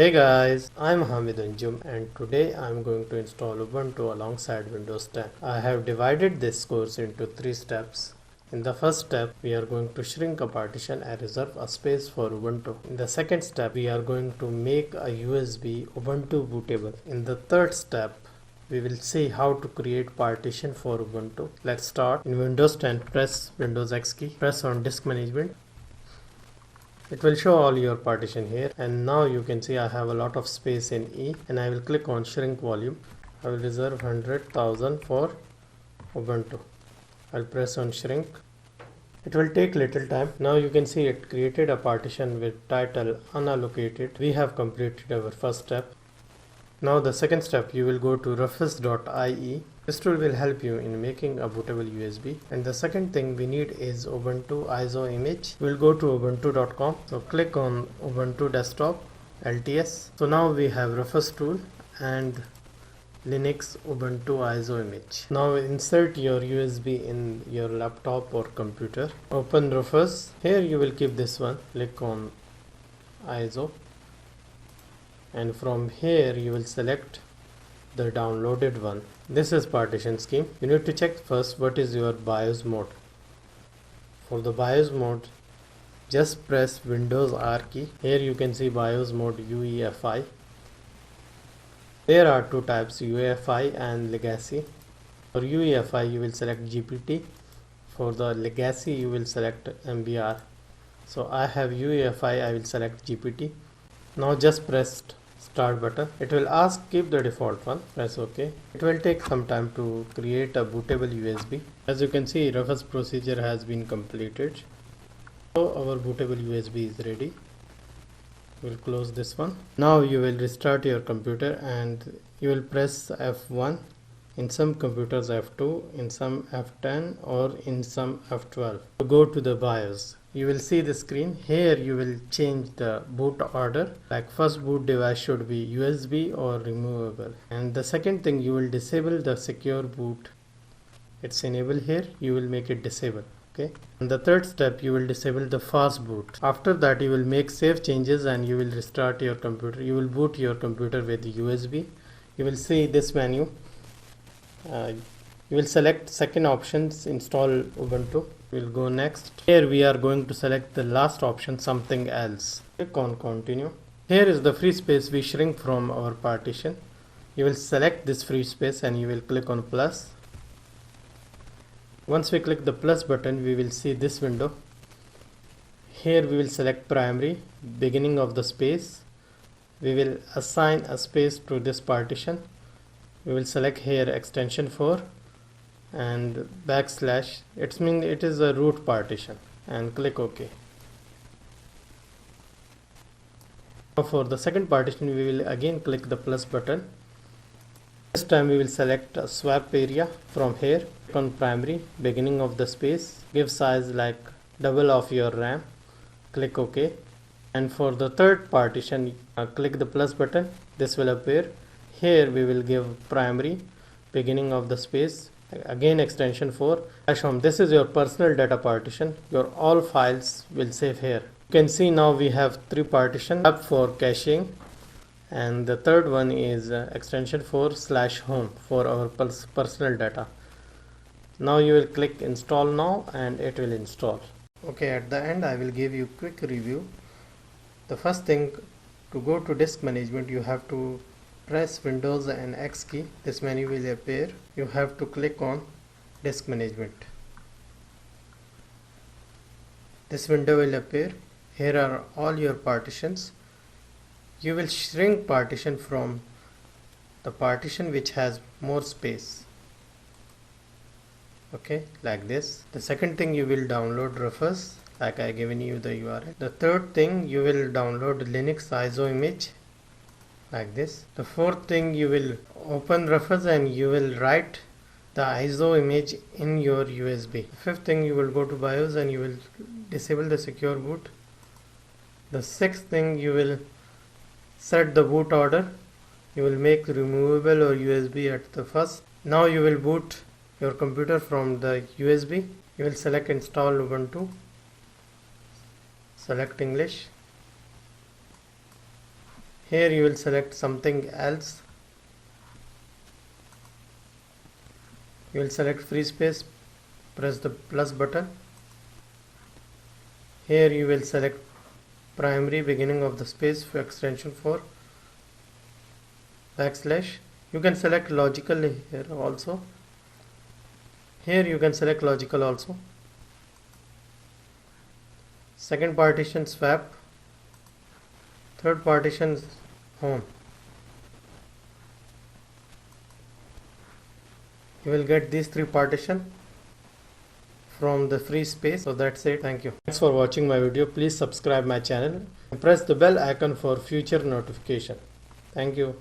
Hey guys, I'm Hamid Anjum and today I'm going to install Ubuntu alongside Windows 10. I have divided this course into 3 steps. In the first step, we are going to shrink a partition and reserve a space for Ubuntu. In the second step, we are going to make a USB Ubuntu bootable. In the third step, we will see how to create partition for Ubuntu. Let's start. In Windows 10, press Windows X key, press on disk management. It will show all your partition here, and now you can see I have a lot of space in E, and I will click on shrink volume. I will reserve 100,000 for Ubuntu. I'll press on shrink. It will take little time. Now you can see it created a partition with title unallocated. We have completed our first step. Now the second step, you will go to rufus.ie. This tool will help you in making a bootable USB. And the second thing we need is Ubuntu ISO image. We'll go to ubuntu.com. So click on Ubuntu desktop LTS. So now we have Rufus tool and Linux Ubuntu ISO image. Now insert your USB in your laptop or computer. Open Rufus. Here you will keep this one. Click on ISO. And from here you will select the downloaded one. This is partition scheme. You need to check first what is your BIOS mode. For the BIOS mode, just press Windows R key. Here you can see BIOS mode UEFI. There are two types, UEFI and Legacy. For UEFI you will select GPT. For the Legacy you will select MBR. So I have UEFI, I will select GPT. Now just press start button. It will ask keep the default one. Press OK. It will take some time to create a bootable USB. As you can see, Rufus procedure has been completed. So our bootable USB is ready. We'll close this one. Now you will restart your computer and you will press F1. In some computers F2, in some F10 or in some F12. To go to the BIOS. You will see the screen. Here you will change the boot order. Like first boot device should be USB or removable. And the second thing, you will disable the secure boot. It's enabled here. You will make it disable. Okay. And the third step, you will disable the fast boot. After that, you will make save changes and you will restart your computer. You will boot your computer with USB. You will see this menu. You will select second options, install Ubuntu. We'll go next. Here we are going to select the last option, something else. Click on continue. Here is the free space we shrink from our partition. You will select this free space and you will click on plus. Once we click the plus button, we will see this window. Here we will select primary, beginning of the space. We will assign a space to this partition. We will select here extension 4 and backslash. It means it is a root partition and click OK. Now for the second partition we will again click the plus button. This time we will select a swap area from here. Click on primary, beginning of the space, give size like double of your RAM, click OK. And for the third partition, click the plus button. This will appear. Here we will give primary, beginning of the space, again extension 4 /home. This is your personal data partition. Your all files will save here. You can see now we have 3 partitions. Tab for caching and the third one is extension 4 /home for our personal data. Now you will click install now and it will install. Okay, at the end I will give you quick review. The first thing, to go to disk management you have to press Windows and X key. This menu will appear. You have to click on disk management. This window will appear. Here are all your partitions. You will shrink partition from the partition which has more space. Okay, like this. The second thing, you will download Rufus like I given you the URL. The third thing, you will download Linux ISO image like this. The fourth thing, you will open Rufus and you will write the ISO image in your USB. Fifth thing, you will go to BIOS and you will disable the secure boot. The sixth thing, you will set the boot order. You will make removable or USB at the first. Now you will boot your computer from the USB. You will select install Ubuntu. Select English. Here you will select something else. You will select free space, press the plus button. Here you will select primary beginning of the space for extension for backslash. You can select logical here also. Here you can select logical also. Second partition swap. Third partition is home. You will get these three partitions from the free space. So that's it. Thank you. Thanks for watching my video. Please subscribe my channel and press the bell icon for future notification. Thank you.